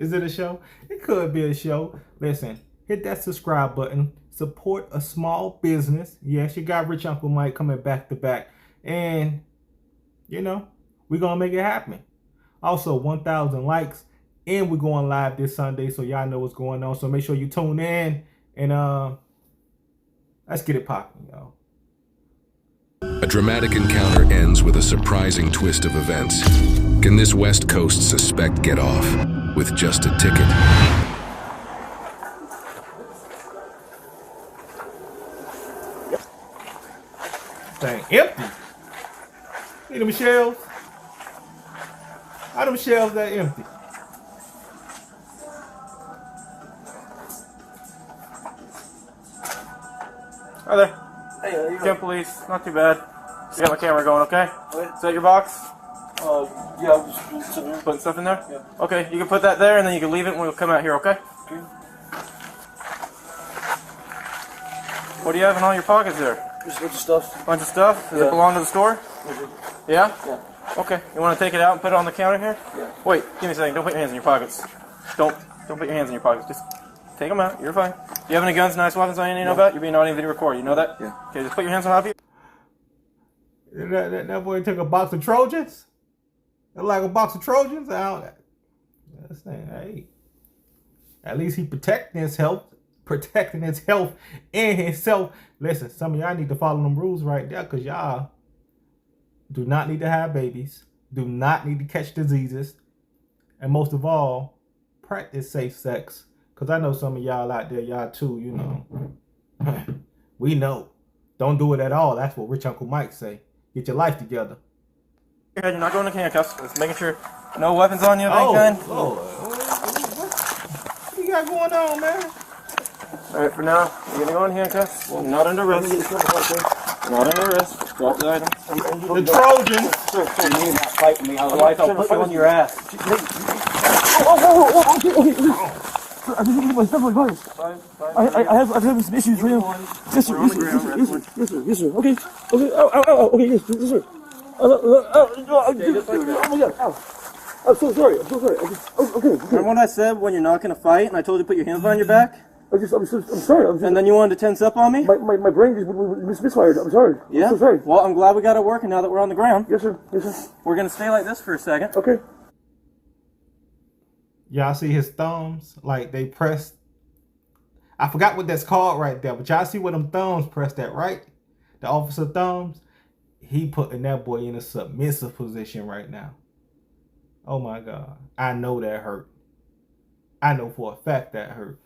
Is it a show? It could be a show. Listen, hit that subscribe button. Support a small business. Yes, you got Rich Uncle Mike coming back to back. And, you know, we're going to make it happen. Also, 1,000 likes. And we're going live this Sunday, so y'all know what's going on. So make sure you tune in. And let's get it popping, y'all. A dramatic encounter ends with a surprising twist of events. Can this West Coast suspect get off with just a ticket? Dang, empty. See them shelves? How them shelves that empty? Hi there. Hey, how you Camp Police, not too bad. You got my camera going, okay? Is that your box? Yeah, I'm just sitting here. Putting stuff in there? Yeah. Okay, you can put that there and then you can leave it and we'll come out here, okay? Okay. What do you have in all your pockets there? Just a bunch of stuff. Bunch of stuff? Does Yeah. it belong to the store? Yeah? Yeah. Okay, you want to take it out and put it on the counter here? Yeah. Wait, give me a second. Don't put your hands in your pockets. Don't put your hands in your pockets. Just take them out. You're fine. Do you have any guns, knives, weapons on you need to know about? You're being audio video recorded. You know that? Yeah. Okay, just put your hands on top of you. That boy took a box of Trojans? Like a box of Trojans? This thing, hey. At least he protecting his health and himself. Listen, some of y'all need to follow them rules right there, because y'all do not need to have babies, do not need to catch diseases, and most of all, practice safe sex. Because I know some of y'all out there, y'all too, you know. We know. Don't do it at all. That's what Rich Uncle Mike say. Get your life together. You're not going to handcuffs. Just making sure no weapons on you of any kind. Lord. What you got going on, man? Alright, for now, you're gonna go in handcuffs. Not under arrest. Not under arrest. Drop the items. The Trojans. Sir, you need not fight with me. Otherwise, I'll put you on your ass. Sir, I just need my stuff, my guys. I'm having some issues right now. Yes, sir. Yes, sir. Okay. Okay, yes, sir. Oh my God. Ow. I'm so sorry. Okay. Remember what I said when you're not gonna fight, and I told you to put your hands behind your back? I'm sorry. And then you wanted to tense up on me? My brain just misfired. I'm sorry. Yeah? I'm so sorry. Well, I'm glad we got it working now that we're on the ground. Yes, sir. We're gonna stay like this for a second. Okay. Y'all see his thumbs? Like they pressed. I forgot what that's called right there, but y'all see where them thumbs pressed at, right? The officer thumbs. He putting that boy in a submissive position right now. Oh my God. I know that hurt. I know for a fact that hurt.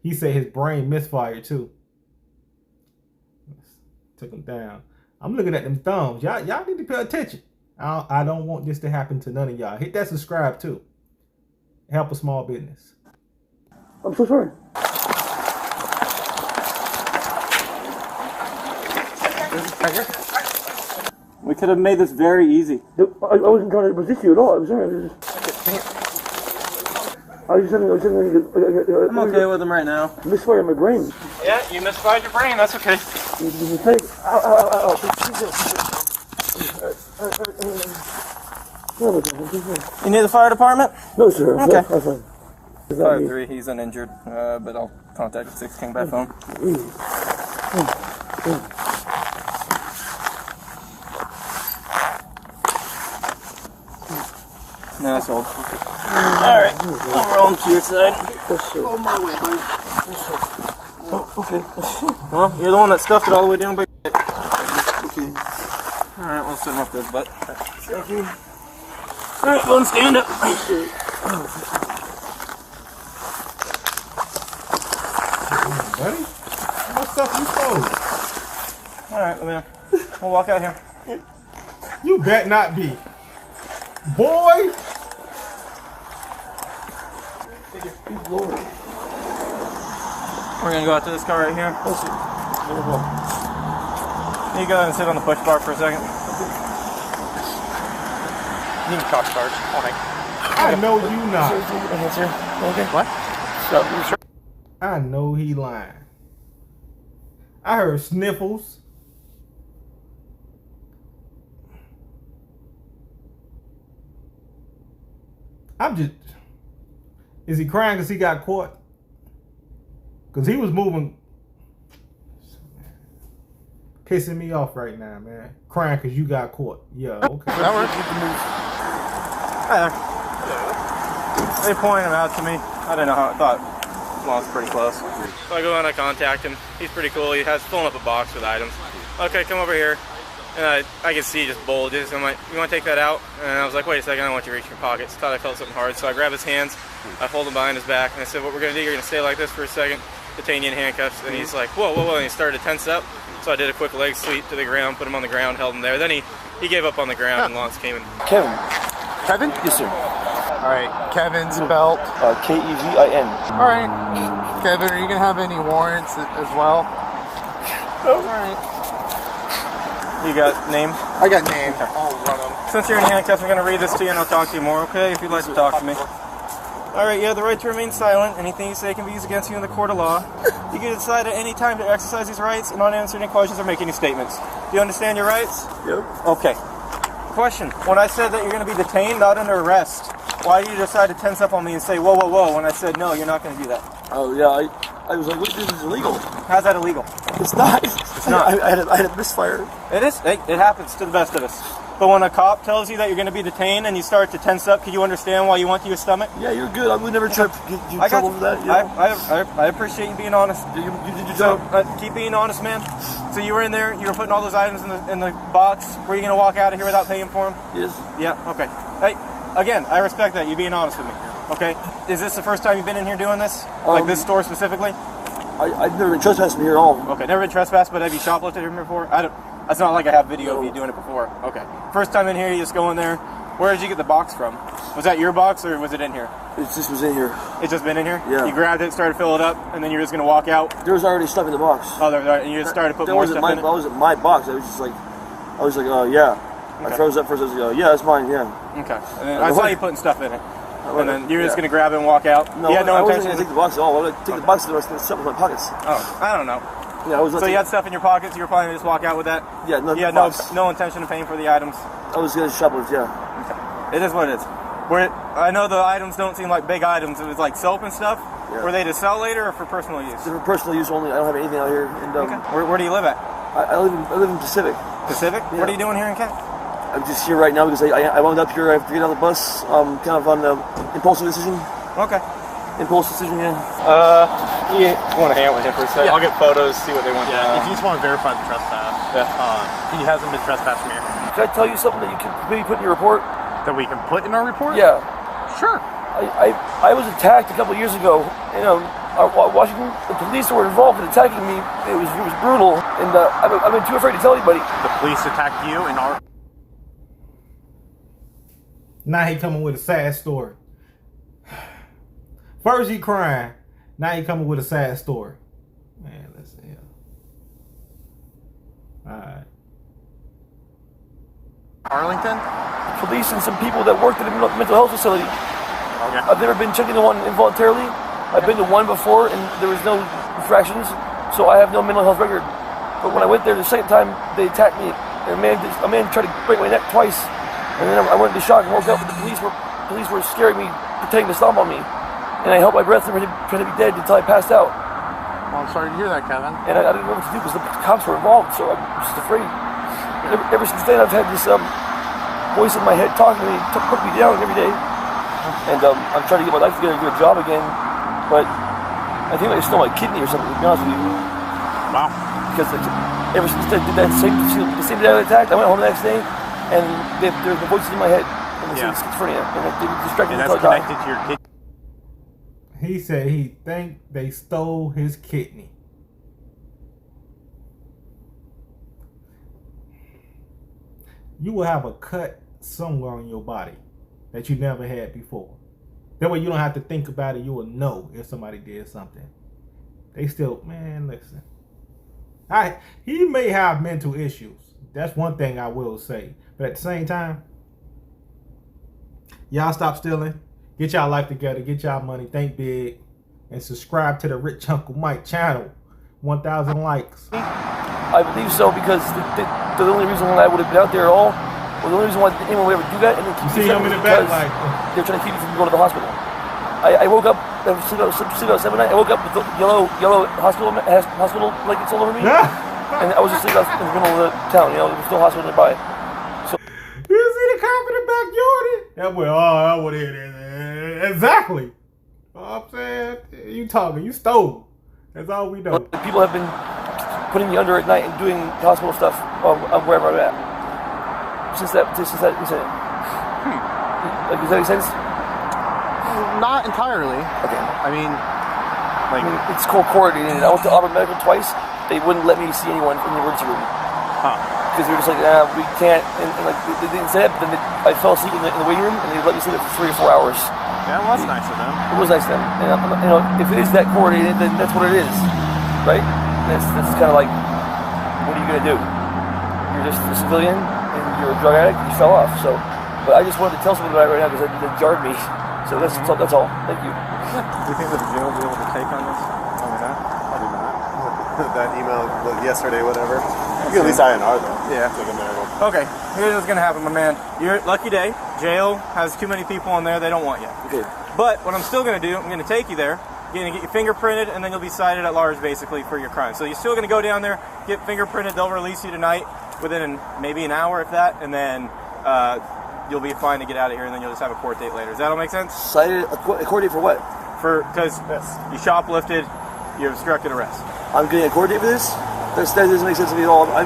He said his brain misfired too. Took him down. I'm looking at them thumbs. Y'all need to pay attention. I don't want this to happen to none of y'all. Hit that subscribe too. Help a small business. I'm so sorry. We could have made this very easy. I wasn't trying to resist you at all. I'm sorry. I'm okay with them right now. Misfired my brain. Yeah, you misfired your brain. That's okay. Ow. You need the fire department? No, sir. Okay. I'm fine. It's not me. 5-3, he's uninjured, but I'll contact the 6 King by phone. No, that's old. Alright, I'll roll him to your side. Oh, my way, buddy. Oh, okay. Well, you're the one that stuffed it all the way down by your head. Okay. Alright, we'll send him up this butt. Thank you. Alright, go and stand up. Buddy? What stuff you stole? Alright, man. We'll walk out here. You bet not be. Boy! Lord. We're gonna go out to this car right here. You go ahead and sit on the push bar for a second. You can cock charge. Okay. I know you not. Okay. What? So, I know he lying. I heard sniffles. Is he crying because he got caught? Because he was moving. Pissing me off right now, man. Crying because you got caught. Yeah, okay. That works. Hi there. They pointed him out to me. I didn't know how I thought. Well, it's pretty close. So I go and I contact him. He's pretty cool. He has filling up a box with items. Okay, come over here. And I can see just bulges. I'm like, you want to take that out? And I was like, wait a second, I want you to reach in your pockets. Thought I felt something hard. So I grab his hands. I hold him behind his back. And I said, what we're going to do, you're going to stay like this for a second. Detain you in handcuffs. And he's like, whoa, whoa, whoa. And he started to tense up. So I did a quick leg sweep to the ground, put him on the ground, held him there. Then he gave up on the ground and Lance came in. Kevin. Kevin? Yes, sir. All right, Kevin spelled Kevin. All right, Kevin, are you gonna have any warrants as well? All right. You got name? I got name. I'll run them. Since you're in handcuffs, I'm going to read this to you and I'll talk to you more, okay? If you'd like to talk to me. All right, you have the right to remain silent. Anything you say can be used against you in the court of law. You can decide at any time to exercise these rights and not answer any questions or make any statements. Do you understand your rights? Yep. Okay. Question. When I said that you're going to be detained, not under arrest, why did you decide to tense up on me and say, whoa, whoa, whoa, when I said, no, you're not going to do that? Oh, yeah, I was like, what, this is illegal. How's that illegal? It's not. It's not. I had a misfire. It is. It happens to the best of us. But when a cop tells you that you're going to be detained and you start to tense up, can you understand why you went to your stomach? Yeah, you're good. I would never try to get you in trouble for that. You know? I appreciate you being honest. You did your So, job. keep being honest, man. So you were in there, you were putting all those items in the box. Were you going to walk out of here without paying for them? Yes. Yeah, okay. Hey, again, I respect that, you being honest with me. Okay? Is this the first time you've been in here doing this? Like this store specifically? I've never been trespassing here at all. Okay, never been trespassed, but have you shoplifted here before? It's not like I have video of you doing it before. Okay. First time in here, you just go in there. Where did you get the box from? Was that your box or was it in here? It just was in here. It's just been in here? Yeah. You grabbed it, started to fill it up, and then you're just going to walk out? There was already stuff in the box. Oh, and you just started to put more stuff in it? That wasn't my box. I was like, oh, yeah. Okay. I froze up first. I was like, oh, yeah, that's mine, yeah. Okay. And then I saw you putting stuff in it. And then you're just going to grab it and walk out? No, you had no I intention wasn't going to take the box at all. I would take the box and the rest of the stuff in my pockets. Oh, I don't know. Yeah, I was so you had stuff in your pockets, you were planning to just walk out with that? Yeah, no. You had no intention of paying for the items? I was going to shoplift, yeah. Okay. It is what it is. I know the items don't seem like big items. It was like soap and stuff. Yeah. Were they to sell later or for personal use? They're for personal use only. I don't have anything out here. And, okay. Where do you live at? I live in Pacific. Pacific? Yeah. What are you doing here in Kent? I'm just here right now because I wound up here. I have to get on the bus. Kind of on the impulsive decision. Okay. Impulse decision, yeah. You want to hang out with him for a second? Yeah. I'll get photos, see what they want. Yeah, if you just want to verify the trespass. Yeah. He hasn't been trespassed from here. Can I tell you something that you can maybe put in your report? That we can put in our report? Yeah. Sure. I was attacked a couple of years ago. You know, Washington, the police were involved in attacking me. It was brutal, and I've been too afraid to tell anybody. The police attacked you in our... Now he coming with a sad story. First he crying, now he coming with a sad story. Man, let's see here. Alright. Arlington? Police and some people that worked at a mental health facility. Okay. I've never been checked into one involuntarily. I've been to one before and there was no infractions, so I have no mental health record. But when I went there the second time, they attacked me. And a man tried to break my neck twice. And then I went into shock and woke up, and the police were scaring me, pretending to stomp on me. And I held my breath and trying to be dead until I passed out. Well, I'm sorry to hear that, Kevin. And I didn't know what to do because the cops were involved, so I'm just afraid. Ever since then, I've had this voice in my head talking to me, put me down every day. And I'm trying to get my life together and get a job again. But I think I stole my kidney or something, to be honest with you. Wow. Because ever since I did that the same day I attacked, I went home the next day, and there was the voices in my head. And they said schizophrenia. And they distracted me until I died. Connected to your kidney. He said he think they stole his kidney. You will have a cut somewhere on your body that you never had before. That way you don't have to think about it. You will know if somebody did something. They still, man, listen. He may have mental issues. That's one thing I will say. But at the same time, y'all stop stealing. Get y'all life together. Get y'all money. Think big. And subscribe to the Rich Uncle Mike channel. 1,000 likes. I believe so because the only reason why I would have been out there at all, or the only reason why anyone would ever do that, and then keep you see him in the back, like they're trying to keep you from going to the hospital. I woke up, I was sleeping out 7 nights. I woke up with the yellow hospital blankets all over me. And I was just sleeping out in the middle of the town, there was no hospital nearby. So, you see the cop in the backyard? That boy, I would hear that. Exactly. I'm saying, you talking, you stole. That's all we know. People have been putting me under at night and doing hospital stuff wherever I'm at. Since that incident. Like, does that make sense? Not entirely. Okay. I mean, it's called coordinated. I went to Auburn Medical twice. They wouldn't let me see anyone in the emergency room. Because they were just like, we can't. And like, they didn't say that, but then I fell asleep in the waiting room, and they let me sleep there for 3 or 4 hours. yeah, well, that's nice of them. It was nice of them. And, if it is that coordinated, then that's what it is. Right? That's kind of like, what are you going to do? You're just a civilian, and you're a drug addict, and you fell off. So, but I just wanted to tell somebody about it right now because it jarred me. So that's all. Thank you. Do you think that the jail will be able to take on this? Probably not. That email yesterday, whatever. You can at least INR though. Yeah. It's like a miracle. Okay, here's what's gonna happen, my man. Your lucky day. Jail has too many people in there. They don't want you. Okay. But what I'm still gonna do, I'm gonna take you there. You're gonna get your fingerprinted, and then you'll be cited at large, basically, for your crime. So you're still gonna go down there, get fingerprinted. They'll release you tonight, within maybe an hour, if that, and then you'll be fine to get out of here, and then you'll just have a court date later. Does that all make sense? Cited a court date for what? Because you shoplifted, you obstructed arrest. I'm getting a court date for this? That doesn't make sense to me at all. I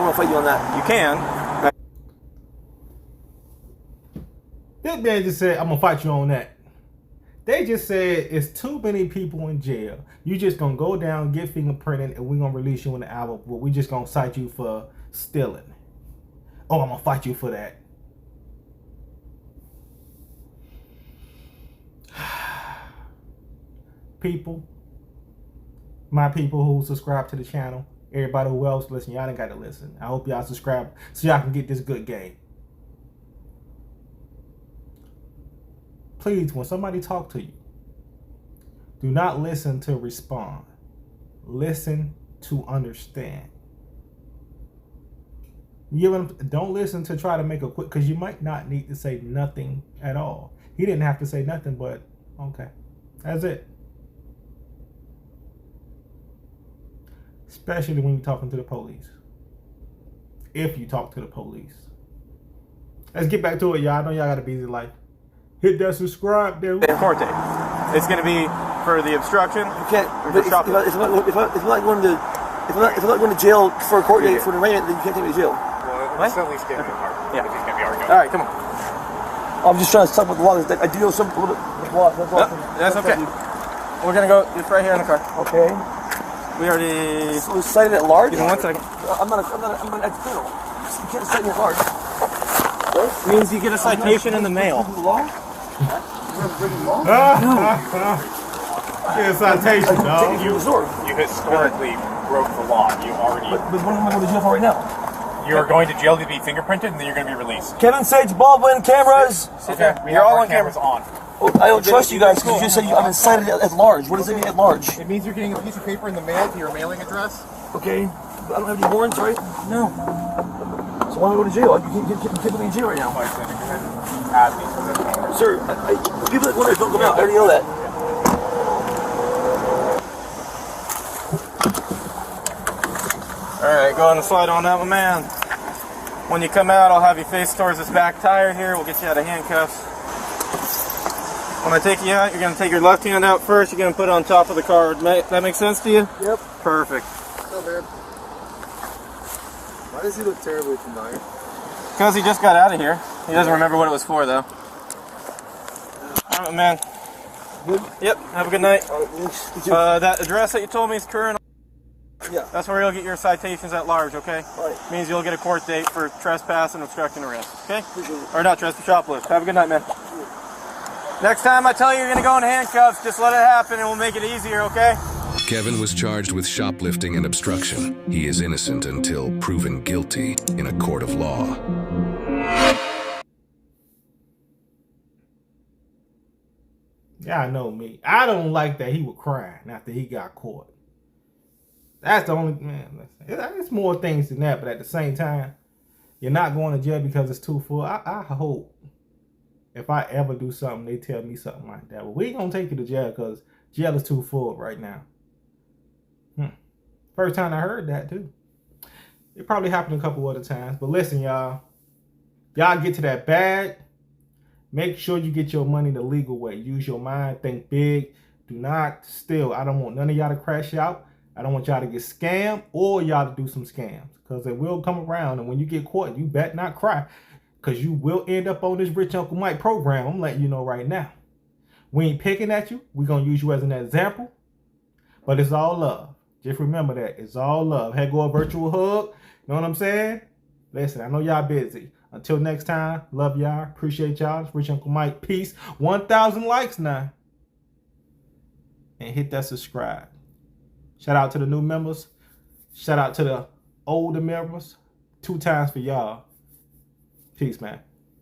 want to fight you on that. You can. This man just said, I'm going to fight you on that. They just said it's too many people in jail. You just going to go down, get fingerprinted, and we're going to release you in the hour. But we just going to cite you for stealing. Oh, I'm going to fight you for that. People, my people who subscribe to the channel, everybody who else listen, y'all ain't got to listen. I hope y'all subscribe so y'all can get this good game. Please, when somebody talk to you, do not listen to respond. Listen to understand. Don't listen to try to make a quick, because you might not need to say nothing at all. He didn't have to say nothing, but okay, that's it. Especially when you're talking to the police. If you talk to the police. Let's get back to it, y'all. I know y'all got a busy life. Hit that subscribe, dude. Court date. It's going to be for the obstruction. You can't. But if I'm not going to jail for a court date for an arraignment, then you can't take me to jail. Well, it's at least getting hard. Yeah. If he's going to be arguing. All right, come on. I'm just trying to talk about the law. I do know some a little bit with law. That's okay. We're going to go. It's right here in the car. Okay. We already. So it's cited at large. Give me 1 second. I'm an ex-criminal. You can't cite me at large. It means you get a citation in the mail. Law? Get a citation, dog. You historically broke the law. You already. But what am I going to jail for right now? You're going to jail to be fingerprinted, and then you're going to be released. Kevin Sage, Baldwin, cameras. Okay. You're all on cameras on. Oh, I don't trust you guys because you just said I'm cited at large. What does it mean at large? It means you're getting a piece of paper in the mail to your mailing address. Okay. But I don't have any warrants, right? No. So why am I going to jail? You can't put me in jail right now. Sir, people that wonder don't come out. I already know that. Alright, go on and slide on out, my man. When you come out, I'll have you face towards this back tire here. We'll get you out of handcuffs. When I take you out, you're going to take your left hand out first. You're going to put it on top of the car. That make sense to you? Yep. Perfect. Not bad. Why does he look terribly familiar? Because he just got out of here. He doesn't remember what it was for, though. Alright, man. Good? Yep, have a good night. That address that you told me is current. Yeah. That's where you'll get your citations at large, okay? Alright. Means you'll get a court date for trespass and obstructing arrest, okay? Appreciate it. Or not trespass, shoplift. Have a good night, man. Next time I tell you you're going to go in handcuffs, just let it happen and we'll make it easier, okay? Kevin was charged with shoplifting and obstruction. He is innocent until proven guilty in a court of law. Y'all know me. I don't like that he was crying after he got caught. That's the only, man, it's more things than that, but at the same time, you're not going to jail because it's too full. I hope if I ever do something, they tell me something like that. Well, we ain't gonna take you to jail because jail is too full right now. First time I heard that too. It probably happened a couple other times. But listen, y'all. Y'all get to that bag. Make sure you get your money the legal way. Use your mind. Think big. Do not steal. I don't want none of y'all to crash out. I don't want y'all to get scammed or y'all to do some scams. Because it will come around. And when you get caught, you bet not cry. Because you will end up on this Rich Uncle Mike program. I'm letting you know right now. We ain't picking at you. We're going to use you as an example. But it's all love. Just remember that. It's all love. Hey, go a virtual hug. You know what I'm saying? Listen, I know y'all busy. Until next time, love y'all. Appreciate y'all. It's Rich Uncle Mike. Peace. 1,000 likes now. And hit that subscribe. Shout out to the new members. Shout out to the older members. 2 times for y'all. Peace, man.